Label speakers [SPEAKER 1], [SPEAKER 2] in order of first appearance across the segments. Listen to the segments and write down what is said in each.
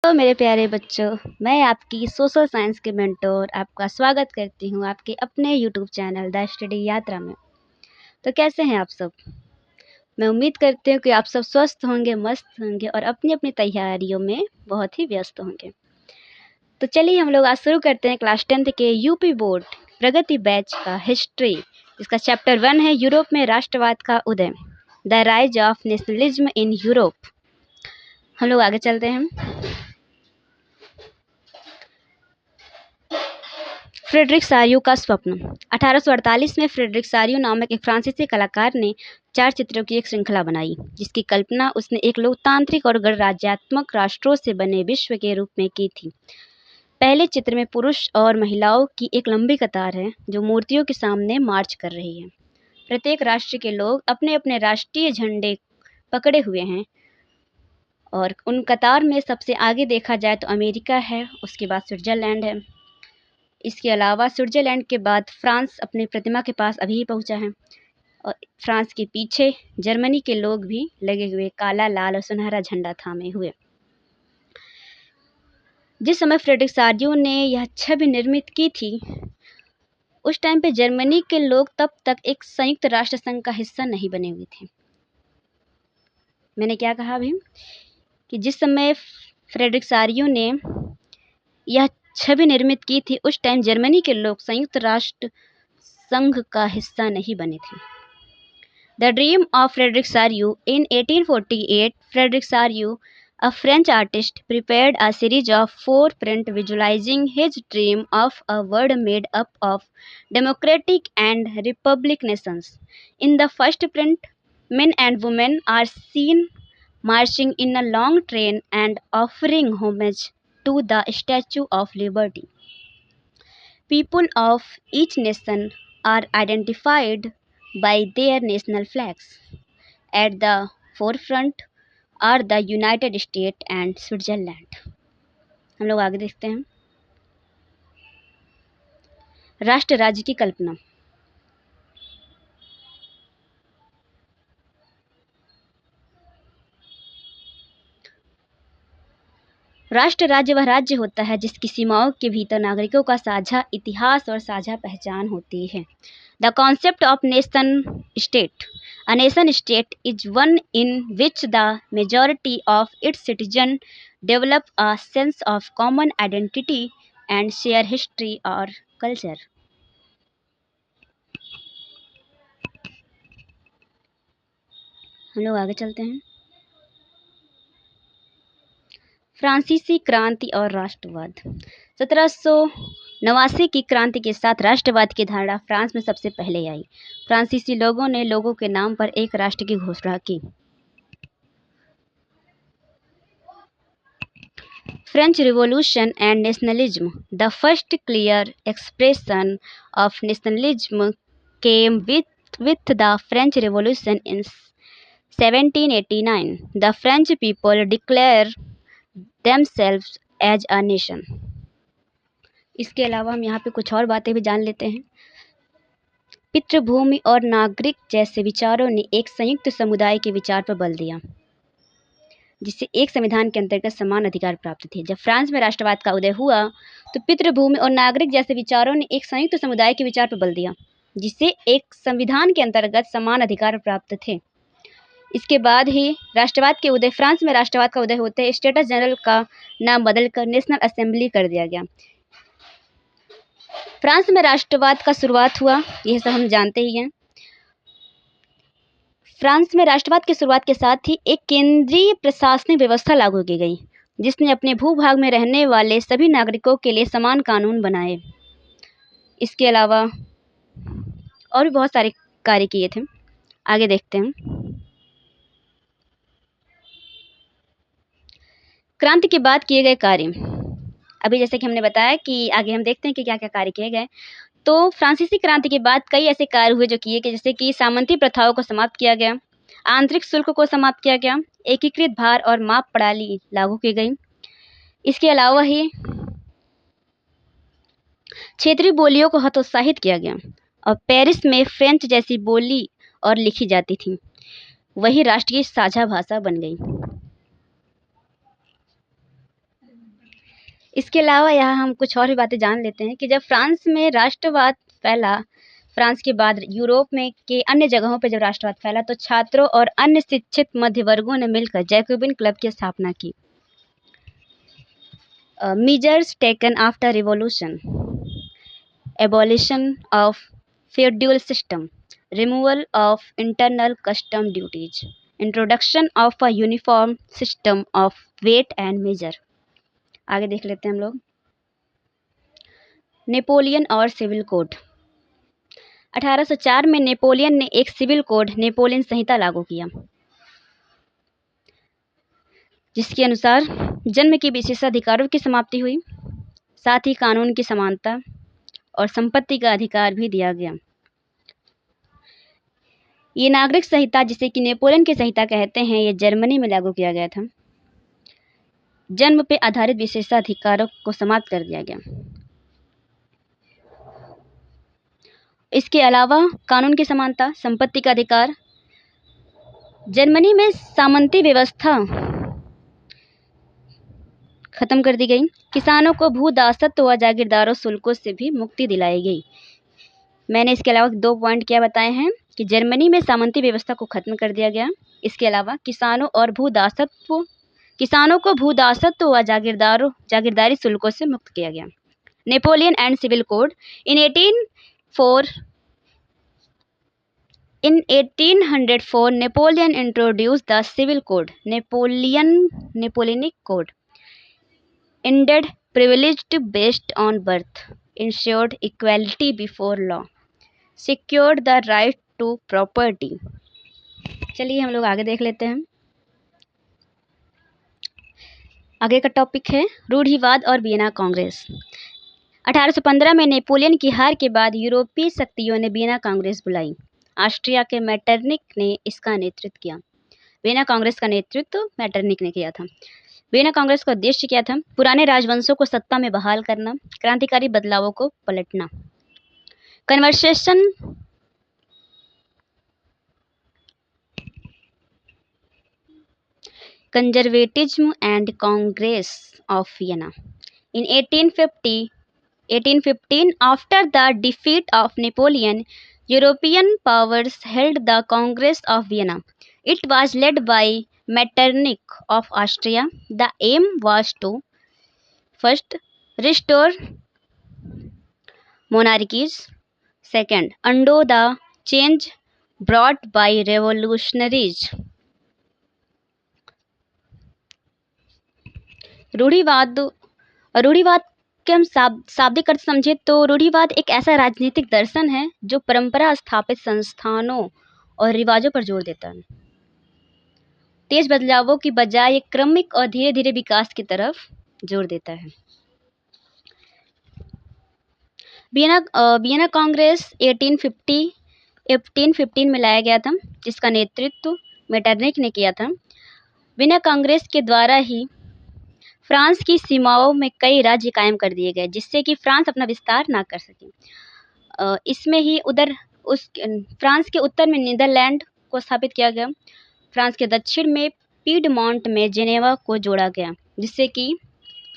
[SPEAKER 1] तो मेरे प्यारे बच्चों, मैं आपकी सोशल साइंस के मेंटोर आपका स्वागत करती हूँ आपके अपने यूट्यूब चैनल द स्टडी यात्रा में। तो कैसे हैं आप सब? मैं उम्मीद करती हूँ कि आप सब स्वस्थ होंगे, मस्त होंगे और अपनी अपनी तैयारियों में बहुत ही व्यस्त होंगे। तो चलिए हम लोग आज शुरू करते हैं क्लास 10th के यूपी बोर्ड प्रगति बैच का हिस्ट्री। इसका चैप्टर 1 है यूरोप में राष्ट्रवाद का उदय, the rise of nationalism in Europe. हम लोग आगे चलते हैं। फ्रेडरिक सारियो का स्वप्न। 1848 में फ्रेडरिक सारियो नामक एक फ्रांसीसी कलाकार ने 4 चित्रों की एक श्रृंखला बनाई, जिसकी कल्पना उसने एक लोकतांत्रिक और गणराज्यात्मक राष्ट्रों से बने विश्व के रूप में की थी। पहले चित्र में पुरुष और महिलाओं की एक लंबी कतार है जो मूर्तियों के सामने मार्च कर रही है। प्रत्येक राष्ट्र के लोग अपने अपने राष्ट्रीय झंडे पकड़े हुए हैं और उन कतार में सबसे आगे देखा जाए तो अमेरिका है, उसके बाद स्विट्जरलैंड है। इसके अलावा स्विट्जरलैंड के बाद फ्रांस अपनी प्रतिमा के पास अभी ही पहुंचा है और फ्रांस के पीछे जर्मनी के लोग भी लगे हुए काला, लाल और सुनहरा झंडा थामे हुए। जिस समय फ्रेडरिक सारियो ने यह छवि निर्मित की थी, उस टाइम पे जर्मनी के लोग तब तक एक संयुक्त राष्ट्र संघ का हिस्सा नहीं बने हुए थे। मैंने क्या कहा अभी कि जिस समय फ्रेडरिक सारियो ने यह छवि निर्मित की थी, उस टाइम जर्मनी के लोग संयुक्त राष्ट्र संघ का हिस्सा नहीं बने थे। The Dream of Frederic Sariou. In 1848, Frederic Sariou, a French artist, prepared a series of 4 prints visualizing his dream of a world made up of democratic and republic nations. In the first print, men and women are seen marching in a long train and offering homage to the Statue of Liberty. People of each nation are identified by their national flags. At the forefront are the United States and Switzerland. हम लोग आगे देखते हैं। राष्ट्र राज्य की कल्पना। राष्ट्र राज्य वह राज्य होता है जिसकी सीमाओं के भीतर नागरिकों का साझा इतिहास और साझा पहचान होती है। The concept of nation state. A nation state is one in which the majority of its citizens develop a sense of common identity and share history or culture. हम लोग आगे चलते हैं। फ्रांसीसी क्रांति और राष्ट्रवाद। 1789 की क्रांति के साथ राष्ट्रवाद की धारणा फ्रांस में सबसे पहले आई। फ्रांसीसी लोगों ने लोगों के नाम पर एक राष्ट्र की घोषणा की। French Revolution and nationalism. The first clear expression of nationalism came with the French Revolution in 1789. The French people declare themselves as a nation. इसके अलावा हम यहाँ पे कुछ और बातें भी जान लेते हैं। पितृभूमि और नागरिक जैसे विचारों ने एक संयुक्त समुदाय के विचार पर बल दिया, जिससे एक संविधान के अंतर्गत समान अधिकार प्राप्त थे। जब फ्रांस में राष्ट्रवाद का उदय हुआ तो पितृभूमि और नागरिक जैसे विचारों ने एक संयुक्त समुदाय के विचार पर बल दिया, जिससे एक संविधान के अंतर्गत समान अधिकार प्राप्त थे। इसके बाद ही राष्ट्रवाद के उदय फ्रांस में राष्ट्रवाद का उदय होते स्टेटस जनरल का नाम बदलकर नेशनल असेंबली कर दिया गया। फ्रांस में राष्ट्रवाद का शुरुआत हुआ, यह सब हम जानते ही हैं। फ्रांस में राष्ट्रवाद की शुरुआत के साथ ही एक केंद्रीय प्रशासनिक व्यवस्था लागू की गई, जिसने अपने भूभाग में रहने वाले सभी नागरिकों के लिए समान कानून बनाए। इसके अलावा और भी बहुत सारे कार्य किए थे। आगे देखते हैं। क्रांति के बाद किए गए कार्य। अभी जैसे कि हमने बताया कि आगे हम देखते हैं कि क्या क्या कार्य किए गए। तो फ्रांसीसी क्रांति के बाद कई ऐसे कार्य हुए जो किए गए, जैसे कि सामंती प्रथाओं को समाप्त किया गया, आंतरिक शुल्क को समाप्त किया गया, एकीकृत भार और माप प्रणाली लागू की गई। इसके अलावा ही क्षेत्रीय बोलियों को हतोत्साहित किया गया और पेरिस में फ्रेंच जैसी बोली और लिखी जाती थी, वही राष्ट्र की साझा भाषा बन गई। इसके अलावा यहाँ हम कुछ और भी बातें जान लेते हैं कि जब फ्रांस में राष्ट्रवाद फैला, फ्रांस के बाद यूरोप में के अन्य जगहों पर जब राष्ट्रवाद फैला तो छात्रों और अन्य शिक्षित मध्य वर्गों ने मिलकर जैकोबिन क्लब की स्थापना की। Measures taken after revolution: abolition of feudal system, removal of internal custom duties, introduction of a uniform system of weight and measure। आगे देख लेते हैं हम लोग। नेपोलियन और सिविल कोड। 1804 में नेपोलियन ने एक सिविल कोड नेपोलियन संहिता लागू किया, जिसके अनुसार जन्म के विशेषाधिकारों की समाप्ति हुई, साथ ही कानून की समानता और संपत्ति का अधिकार भी दिया गया। ये नागरिक संहिता, जिसे कि नेपोलियन की संहिता कहते हैं, ये जर्मनी में लागू किया गया था। जन्म पे आधारित विशेषाधिकारों को समाप्त कर दिया गया। इसके अलावा कानून की समानता, संपत्ति का अधिकार, जर्मनी में सामंती व्यवस्था खत्म कर दी गई। किसानों को भू दासत्व व जागीरदारों शुल्कों से भी मुक्ति दिलाई गई। मैंने इसके अलावा 2 पॉइंट क्या बताए हैं कि जर्मनी में सामंती व्यवस्था को खत्म कर दिया गया। इसके अलावा किसानों को भू दासत्व व जागीरदारी शुल्कों से मुक्त किया गया। Napoleon and civil code. In 1804 Napoleon introduced the civil code. Napoleonic code ended privilege based on birth, ensured equality before law, secured the right to property। चलिए हम लोग आगे देख लेते हैं। आगे का टॉपिक है रूढ़िवाद और वियना कांग्रेस। 1815 में नेपोलियन की हार के बाद यूरोपीय शक्तियों ने वियना कांग्रेस बुलाई। ऑस्ट्रिया के मेटरनिक ने इसका नेतृत्व किया। वियना कांग्रेस का नेतृत्व मेटरनिक ने किया था। वियना कांग्रेस का उद्देश्य क्या था? पुराने राजवंशों को सत्ता में बहाल करना, क्रांतिकारी बदलावों को पलटना। Conservatism and Congress of Vienna। In 1815, after the defeat of Napoleon, European powers held the Congress of Vienna. It was led by Metternich of Austria. The aim was to first restore monarchies, second undo the change brought by revolutionaries। रूढ़िवाद के हम शाब्दिक अर्थ समझे तो रूढ़िवाद एक ऐसा राजनीतिक दर्शन है जो परंपरा स्थापित संस्थानों और रिवाजों पर जोर देता है। तेज बदलावों की बजाय एक क्रमिक और धीरे धीरे विकास की तरफ जोर देता है। वियना कांग्रेस 1815 में लाया गया था, जिसका नेतृत्व मेटरनिक ने किया था। वियना कांग्रेस के द्वारा ही फ्रांस की सीमाओं में कई राज्य कायम कर दिए गए, जिससे कि फ्रांस अपना विस्तार ना कर सके। इसमें ही फ्रांस के उत्तर में नीदरलैंड को स्थापित किया गया। फ्रांस के दक्षिण में पीडमोंट में जेनेवा को जोड़ा गया, जिससे कि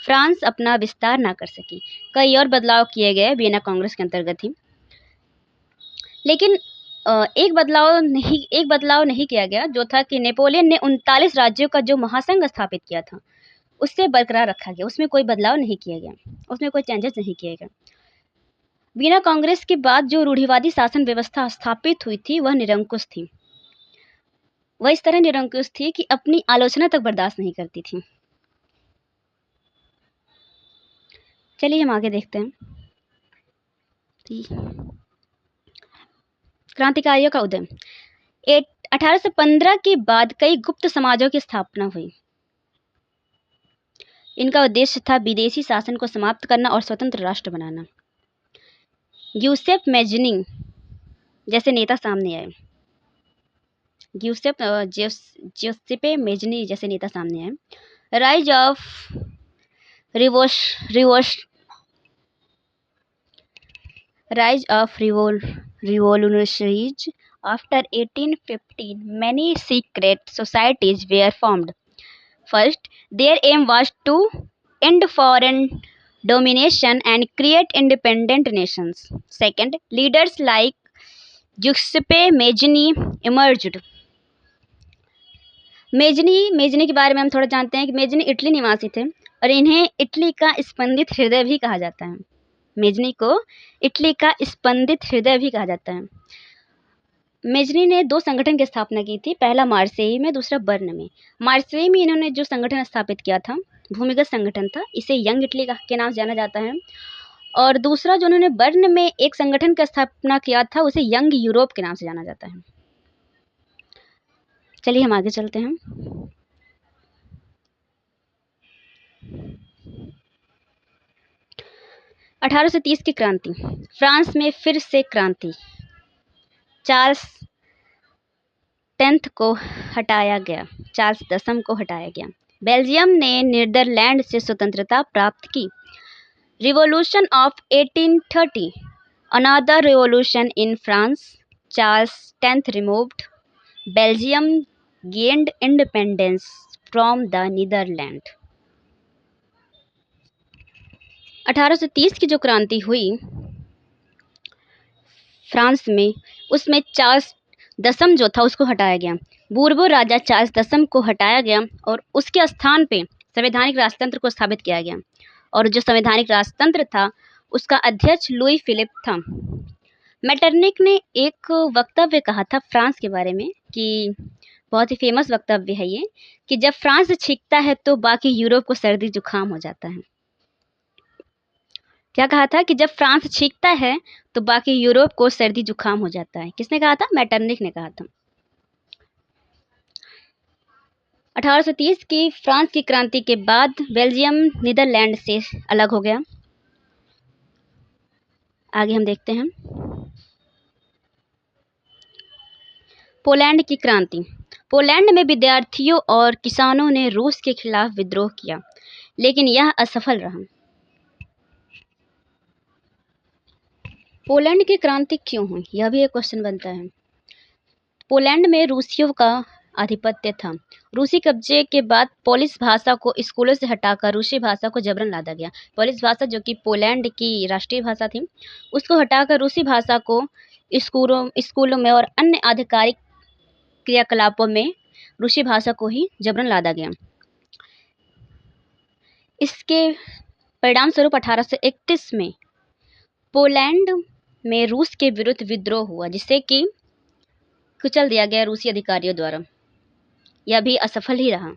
[SPEAKER 1] फ्रांस अपना विस्तार ना कर सकी। कई और बदलाव किए गए वियना कांग्रेस के अंतर्गत ही, लेकिन एक बदलाव नहीं किया गया, जो था कि नेपोलियन ने 39 राज्यों का जो महासंघ स्थापित किया था उससे बरकरार रखा गया। उसमें कोई बदलाव नहीं किया गया, उसमें कोई चेंजेस नहीं किए गए। वियना कांग्रेस के बाद जो रूढ़िवादी शासन व्यवस्था स्थापित हुई थी वह निरंकुश थी। वह इस तरह निरंकुश थी कि अपनी आलोचना तक बर्दाश्त नहीं करती थी। चलिए हम आगे देखते हैं। क्रांतिकारियों का उदय। 1815 के बाद कई गुप्त समाजों की स्थापना हुई। इनका उद्देश्य था विदेशी शासन को समाप्त करना और स्वतंत्र राष्ट्र बनाना। ग्यूसेप मेजनी जैसे नेता सामने आए। ज्यूसेप्पे मेजनी जैसे नेता सामने आए। Rise of revolutionaries। After 1815, many secret societies were formed. First, their aim was to end foreign domination and create independent nations. Second, leaders like Giuseppe Mazzini emerged. Mazzini के बारे में हम थोड़ा जानते हैं कि मेजनी इटली निवासी थे और इन्हें इटली का स्पंदित हृदय भी कहा जाता है। मेजनी को इटली का स्पंदित हृदय भी कहा जाता है। मेजनी ने 2 संगठन की स्थापना की थी, पहला मार्सेई में, दूसरा बर्न में। मार्सेई में इन्होंने जो संगठन स्थापित किया था, भूमिगत संगठन था, इसे यंग इटली के नाम से जाना जाता है। और दूसरा जो उन्होंने बर्न में एक संगठन की स्थापना किया था, उसे यंग यूरोप के नाम से जाना जाता है। चलिए हम आगे चलते हैं। अठारह सौ 30 की क्रांति, फ्रांस में फिर से क्रांति। चार्ल्स 10 को हटाया गया, चार्ल्स 10 को हटाया गया। बेल्जियम ने नीदरलैंड से स्वतंत्रता प्राप्त की। Revolution of 1830, another revolution in France, Charles 10 removed, Belgium gained independence from the Netherland. 1830 की जो क्रांति हुई फ्रांस में, उसमें चार्ल्स 10 जो था उसको हटाया गया। बूर्बो राजा चार्ल्स 10 को हटाया गया और उसके स्थान पे संवैधानिक राजतंत्र को स्थापित किया गया। और जो संवैधानिक राजतंत्र था उसका अध्यक्ष लुई फिलिप था। मेटरनिक ने एक वक्तव्य कहा था फ्रांस के बारे में, कि बहुत ही फेमस वक्तव्य है ये, कि जब फ्रांस छींकता है तो बाकी यूरोप को सर्दी जुकाम हो जाता है। क्या कहा था? कि जब फ्रांस छींकता है तो बाकी यूरोप को सर्दी जुकाम हो जाता है। किसने कहा था? मेटरनिक ने कहा था। 1830 की फ्रांस की क्रांति के बाद बेल्जियम नीदरलैंड से अलग हो गया। आगे हम देखते हैं। पोलैंड की क्रांति। पोलैंड में विद्यार्थियों और किसानों ने रूस के खिलाफ विद्रोह किया, लेकिन यह असफल रहा। पोलैंड की क्रांति क्यों हुई, यह भी एक क्वेश्चन बनता है। पोलैंड में रूसियों का आधिपत्य था। रूसी कब्जे के बाद पोलिश भाषा को स्कूलों से हटाकर रूसी भाषा को जबरन लादा गया। पोलिश भाषा, जो कि पोलैंड की राष्ट्रीय भाषा थी, उसको हटाकर रूसी भाषा को स्कूलों में और अन्य आधिकारिक क्रियाकलापों में रूसी भाषा को ही जबरन लादा गया। इसके परिणाम स्वरूप 1831 में पोलैंड में रूस के विरुद्ध विद्रोह हुआ, जिसे कि कुचल दिया गया रूसी अधिकारियों द्वारा। यह भी असफल ही रहा।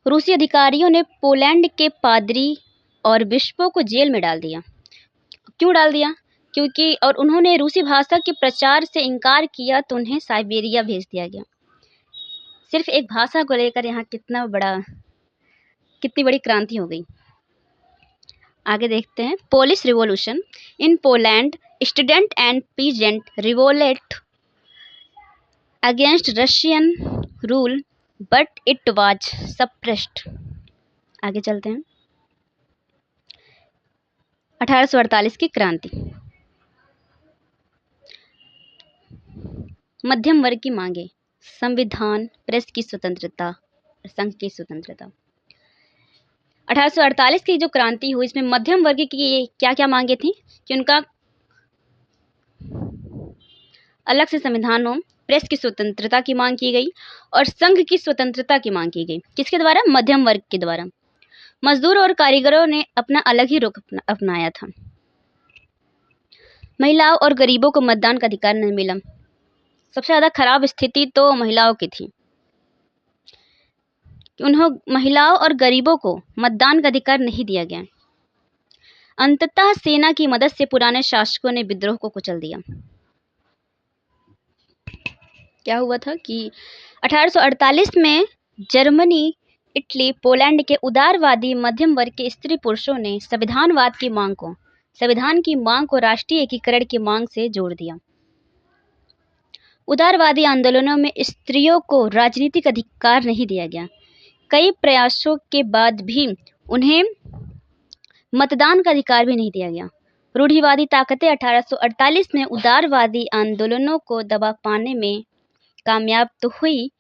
[SPEAKER 1] रूसी अधिकारियों ने पोलैंड के पादरी और बिशपों को जेल में डाल दिया। क्यों डाल दिया? क्योंकि और उन्होंने रूसी भाषा के प्रचार से इनकार किया तो उन्हें साइबेरिया भेज दिया गया। सिर्फ एक भाषा को लेकर यहाँ कितनी बड़ी क्रांति हो गई। आगे देखते हैं। Polish revolution. In Poland student and peasant revolt against Russian rule but it was suppressed. आगे चलते हैं। 1848 की क्रांति। मध्यम वर्ग की मांगे, संविधान, प्रेस की स्वतंत्रता, संघ की स्वतंत्रता। 1848 की जो क्रांति हुई, इसमें मध्यम वर्ग की क्या क्या मांगे थी? कि उनका अलग से संविधान हो, प्रेस की स्वतंत्रता की मांग की गई और संघ की स्वतंत्रता की मांग की गई। किसके द्वारा? मध्यम वर्ग के द्वारा। मजदूर और कारीगरों ने अपना अलग ही रुख अपनाया था। महिलाओं और गरीबों को मतदान का अधिकार नहीं मिला। सबसे ज़्यादा खराब स्थिति तो महिलाओं की थी। उन्हें महिलाओं और गरीबों को मतदान का अधिकार नहीं दिया गया। अंततः सेना की मदद से पुराने शासकों ने विद्रोह को कुचल दिया। क्या हुआ था कि 1848 में जर्मनी, इटली, पोलैंड के उदारवादी मध्यम वर्ग के स्त्री पुरुषों ने संविधान की मांग को राष्ट्रीय एकीकरण की मांग से जोड़ दिया। उदारवादी आंदोलनों में स्त्रियों को राजनीतिक अधिकार नहीं दिया गया। कई प्रयासों के बाद भी उन्हें मतदान का अधिकार भी नहीं दिया गया। रूढ़िवादी ताकतें 1848 में उदारवादी आंदोलनों को दबा पाने में कामयाब तो हुई,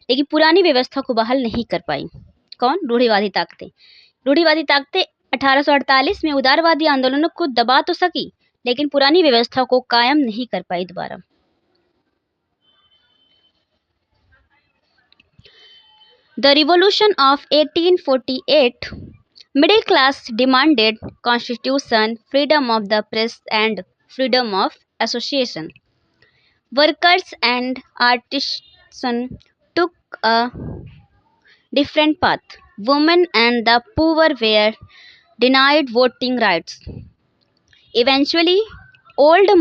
[SPEAKER 1] लेकिन पुरानी व्यवस्था को बहाल नहीं कर पाई। कौन? रूढ़िवादी ताकतें। रूढ़िवादी ताकतें 1848 में उदारवादी आंदोलनों को दबा तो सकी, लेकिन पुरानी व्यवस्था को कायम नहीं कर पाई दोबारा। The Revolution of 1848, middle class demanded constitution, freedom of the press and freedom of association. Workers and artisans took a different path. Women and the poor were denied voting rights. Eventually, old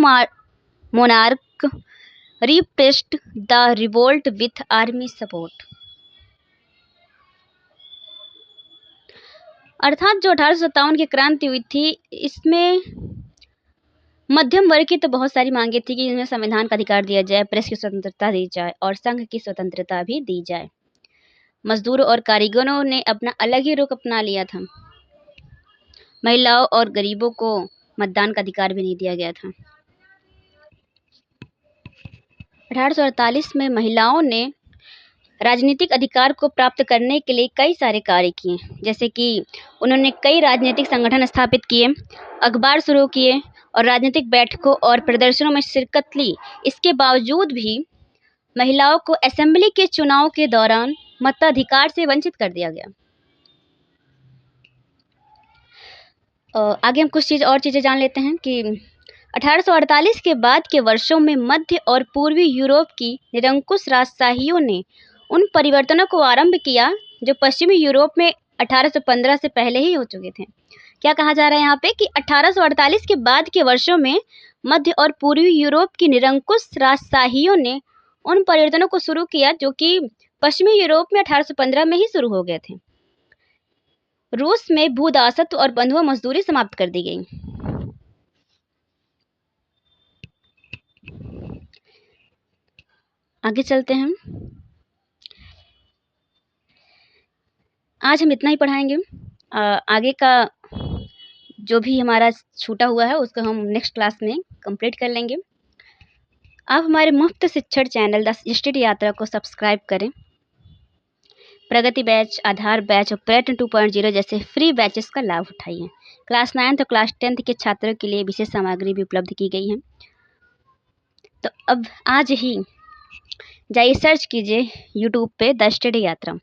[SPEAKER 1] monarch repressed the revolt with army support. अर्थात जो 1857 की क्रांति हुई थी, इसमें मध्यम वर्ग की तो बहुत सारी मांगे थी कि इन्हें संविधान का अधिकार दिया जाए, प्रेस की स्वतंत्रता दी जाए और संघ की स्वतंत्रता भी दी जाए। मजदूरों और कारीगरों ने अपना अलग ही रुख अपना लिया था। महिलाओं और गरीबों को मतदान का अधिकार भी नहीं दिया गया था। 1848 में महिलाओं ने राजनीतिक अधिकार को प्राप्त करने के लिए कई सारे कार्य किए, जैसे कि उन्होंने कई राजनीतिक संगठन स्थापित किए, अखबार शुरू किए और राजनीतिक बैठकों और प्रदर्शनों में शिरकत ली। इसके बावजूद भी महिलाओं को असेंबली के चुनाव के दौरान मताधिकार से वंचित कर दिया गया। आगे हम कुछ और चीज़ें जान लेते हैं कि 1848 के बाद के वर्षों में मध्य और पूर्वी यूरोप की निरंकुश राजशाहियों ने उन परिवर्तनों को आरंभ किया जो पश्चिमी यूरोप में 1815 से पहले ही हो चुके थे। क्या कहा जा रहा है यहाँ पे कि 1848 के बाद के वर्षों में मध्य और पूर्वी यूरोप की निरंकुश राजशाहियों ने उन परिवर्तनों को शुरू किया जो कि पश्चिमी यूरोप में 1815 में ही शुरू हो गए थे। रूस में भूदासत्व और बंधुआ मजदूरी समाप्त कर दी गई। आगे चलते हैं। आज हम इतना ही पढ़ाएंगे। आगे का जो भी हमारा छूटा हुआ है उसको हम नेक्स्ट क्लास में कंप्लीट कर लेंगे। आप हमारे मुफ्त शिक्षण चैनल द स्टडी यात्रा को सब्सक्राइब करें। प्रगति बैच, आधार बैच और प्रयत्न 2.0 जैसे फ्री बैचेस का लाभ उठाइए। क्लास 9th और क्लास 10th के छात्रों के लिए विशेष सामग्री भी उपलब्ध की गई है। तो अब आज ही जाइए सर्च कीजिए यूट्यूब पे द स्टडी यात्रा।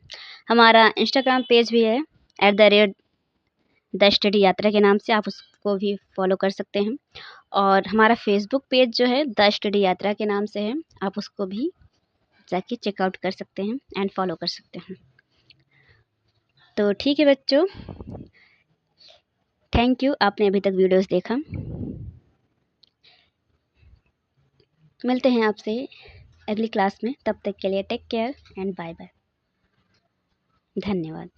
[SPEAKER 1] हमारा इंस्टाग्राम पेज भी है @द स्टडी यात्रा के नाम से, आप उसको भी फॉलो कर सकते हैं। और हमारा फेसबुक पेज जो है द स्टडी यात्रा के नाम से है, आप उसको भी जाके चेकआउट कर सकते हैं एंड फॉलो कर सकते हैं। तो ठीक है बच्चों, थैंक यू, आपने अभी तक वीडियोस देखा। मिलते हैं आपसे अगली क्लास में, तब तक के लिए take care and bye bye. धन्यवाद।